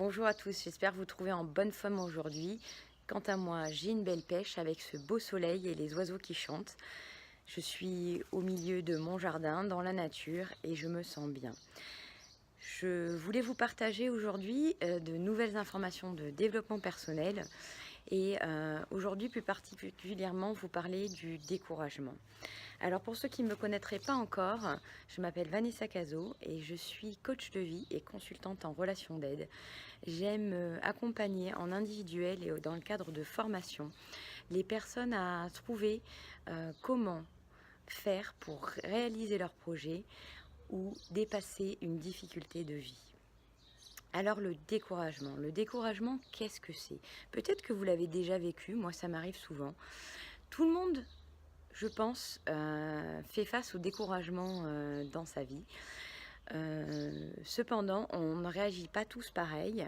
Bonjour à tous, j'espère vous trouver en bonne forme aujourd'hui. Quant à moi, j'ai une belle pêche avec ce beau soleil et les oiseaux qui chantent. Je suis au milieu de mon jardin, dans la nature, et je me sens bien. Je voulais vous partager aujourd'hui de nouvelles informations de développement personnel et aujourd'hui plus particulièrement vous parler du découragement. Alors pour ceux qui ne me connaîtraient pas encore, je m'appelle Vanessa Cazot et je suis coach de vie et consultante en relation d'aide. J'aime accompagner en individuel et dans le cadre de formation les personnes à trouver comment faire pour réaliser leur projet ou dépasser une difficulté de vie. Alors le découragement, qu'est-ce que c'est? Peut-être que vous l'avez déjà vécu, moi ça m'arrive souvent. Tout le monde, je pense, fait face au découragement dans sa vie. Cependant, on ne réagit pas tous pareil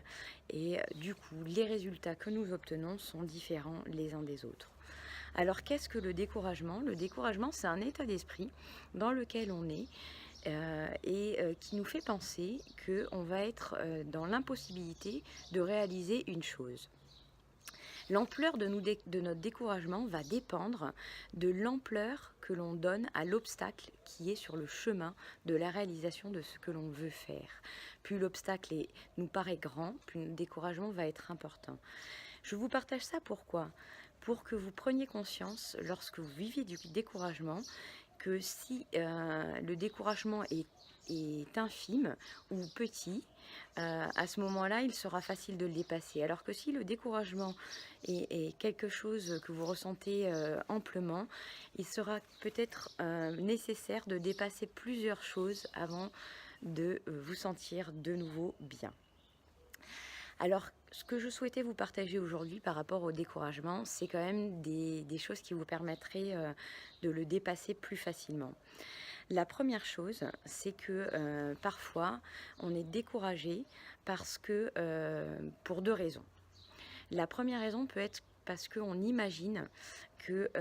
et du coup, les résultats que nous obtenons sont différents les uns des autres. Alors, qu'est-ce que le découragement? Le découragement, c'est un état d'esprit dans lequel on est et qui nous fait penser qu'on va être dans l'impossibilité de réaliser une chose. L'ampleur de notre découragement va dépendre de l'ampleur que l'on donne à l'obstacle qui est sur le chemin de la réalisation de ce que l'on veut faire. Plus l'obstacle nous paraît grand, plus le découragement va être important. Je vous partage ça pourquoi? Pour que vous preniez conscience, lorsque vous vivez du découragement, que si le découragement est infime ou petit, à ce moment-là, il sera facile de le dépasser. Alors que si le découragement est quelque chose que vous ressentez amplement, il sera peut-être nécessaire de dépasser plusieurs choses avant de vous sentir de nouveau bien. Alors, ce que je souhaitais vous partager aujourd'hui par rapport au découragement, c'est quand même des choses qui vous permettraient de le dépasser plus facilement. La première chose, c'est que parfois, on est découragé parce que, pour deux raisons. La première raison peut être parce qu'on imagine que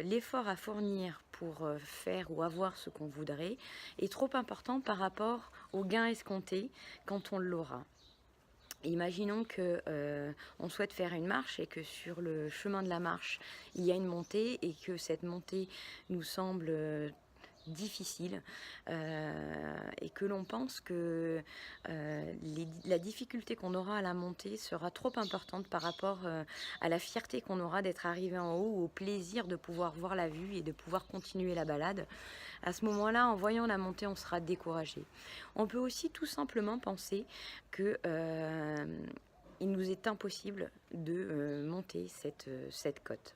l'effort à fournir pour faire ou avoir ce qu'on voudrait est trop important par rapport au gain escompté quand on l'aura. Imaginons que on souhaite faire une marche et que sur le chemin de la marche, il y a une montée et que cette montée nous semble difficile et que l'on pense que la difficulté qu'on aura à la montée sera trop importante par rapport à la fierté qu'on aura d'être arrivé en haut, au plaisir de pouvoir voir la vue et de pouvoir continuer la balade. À ce moment-là, en voyant la montée, on sera découragé. On peut aussi tout simplement penser que il nous est impossible de monter cette côte.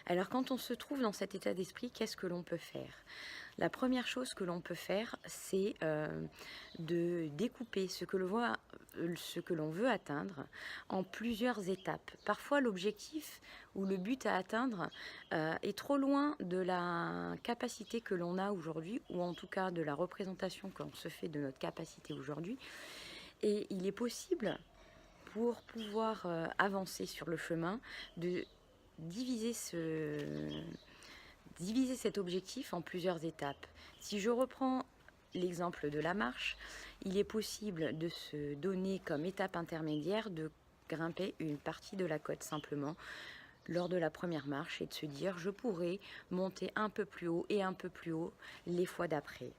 Alors quand on se trouve dans cet état d'esprit, qu'est-ce que l'on peut faire? La première chose que l'on peut faire, c'est de découper ce que l'on veut atteindre en plusieurs étapes. Parfois, l'objectif ou le but à atteindre est trop loin de la capacité que l'on a aujourd'hui, ou en tout cas de la représentation qu'on se fait de notre capacité aujourd'hui. Et il est possible, pour pouvoir avancer sur le chemin, de diviser cet objectif en plusieurs étapes. Si je reprends l'exemple de la marche, il est possible de se donner comme étape intermédiaire de grimper une partie de la côte simplement lors de la première marche et de se dire je pourrais monter un peu plus haut et un peu plus haut les fois d'après.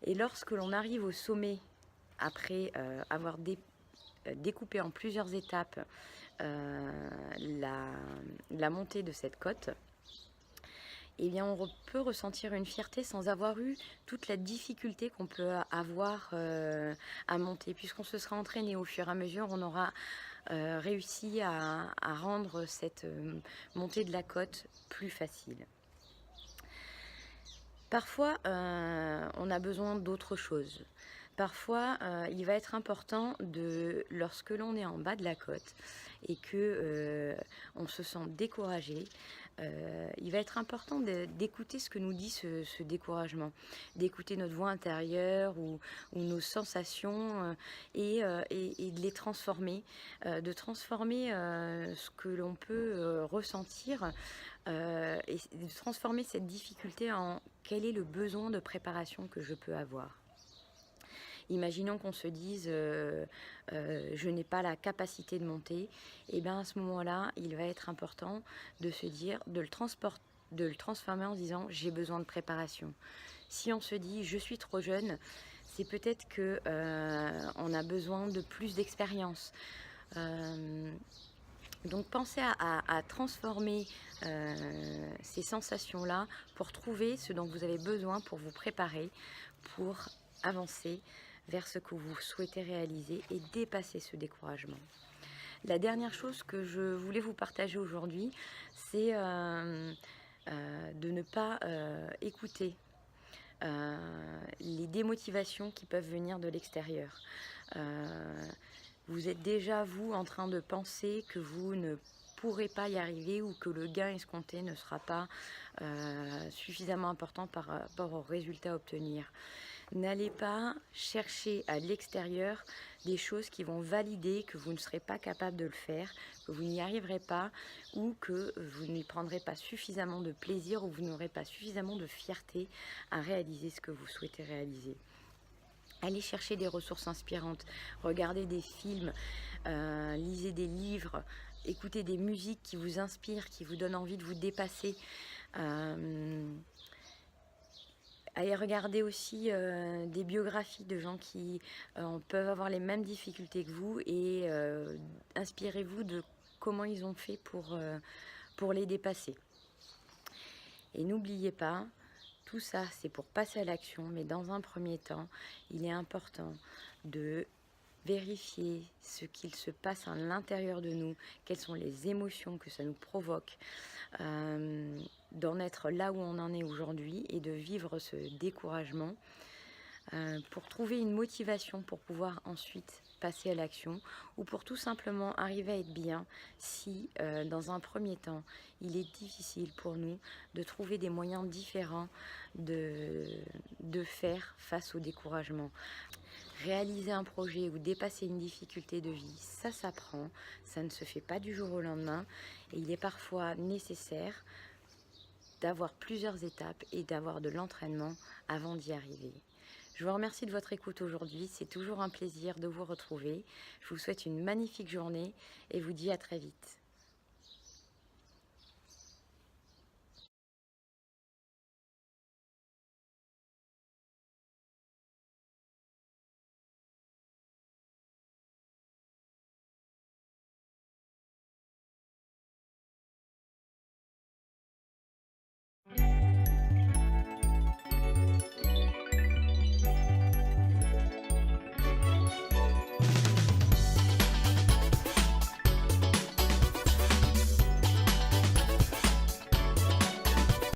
Et lorsque l'on arrive au sommet, après avoir découpé en plusieurs étapes la montée de cette côte, eh bien, on peut ressentir une fierté sans avoir eu toute la difficulté qu'on peut avoir à monter. Puisqu'on se sera entraîné au fur et à mesure, on aura réussi à rendre cette montée de la côte plus facile. Parfois, on a besoin d'autre chose. Parfois, il va être important lorsque l'on est en bas de la côte et que on se sent découragé, il va être important d'écouter ce que nous dit ce découragement, d'écouter notre voix intérieure ou nos sensations et de les transformer, de transformer ce que l'on peut ressentir et de transformer cette difficulté en quel est le besoin de préparation que je peux avoir. Imaginons qu'on se dise je n'ai pas la capacité de monter, et bien à ce moment-là, il va être important de se dire, de le transformer en se disant j'ai besoin de préparation. Si on se dit je suis trop jeune, c'est peut-être que on a besoin de plus d'expérience. Donc pensez à transformer ces sensations-là pour trouver ce dont vous avez besoin pour vous préparer, pour avancer vers ce que vous souhaitez réaliser et dépasser ce découragement. La dernière chose que je voulais vous partager aujourd'hui, c'est de ne pas écouter les démotivations qui peuvent venir de l'extérieur. Vous êtes déjà, vous, en train de penser que vous ne pourrez pas y arriver ou que le gain escompté ne sera pas suffisamment important par rapport aux résultats à obtenir. N'allez pas chercher à l'extérieur des choses qui vont valider que vous ne serez pas capable de le faire, que vous n'y arriverez pas ou que vous n'y prendrez pas suffisamment de plaisir ou vous n'aurez pas suffisamment de fierté à réaliser ce que vous souhaitez réaliser. Allez chercher des ressources inspirantes, regardez des films, lisez des livres, écoutez des musiques qui vous inspirent, qui vous donnent envie de vous dépasser. Allez regarder aussi des biographies de gens qui peuvent avoir les mêmes difficultés que vous et inspirez-vous de comment ils ont fait pour les dépasser. Et n'oubliez pas, tout ça c'est pour passer à l'action, mais dans un premier temps, il est important de vérifier ce qu'il se passe à l'intérieur de nous, quelles sont les émotions que ça nous provoque, d'en être là où on en est aujourd'hui et de vivre ce découragement pour trouver une motivation pour pouvoir ensuite passer à l'action ou pour tout simplement arriver à être bien si dans un premier temps il est difficile pour nous de trouver des moyens différents de faire face au découragement. Réaliser un projet ou dépasser une difficulté de vie, ça s'apprend, ça ne se fait pas du jour au lendemain et il est parfois nécessaire d'avoir plusieurs étapes et d'avoir de l'entraînement avant d'y arriver. Je vous remercie de votre écoute aujourd'hui, c'est toujours un plaisir de vous retrouver. Je vous souhaite une magnifique journée et vous dis à très vite.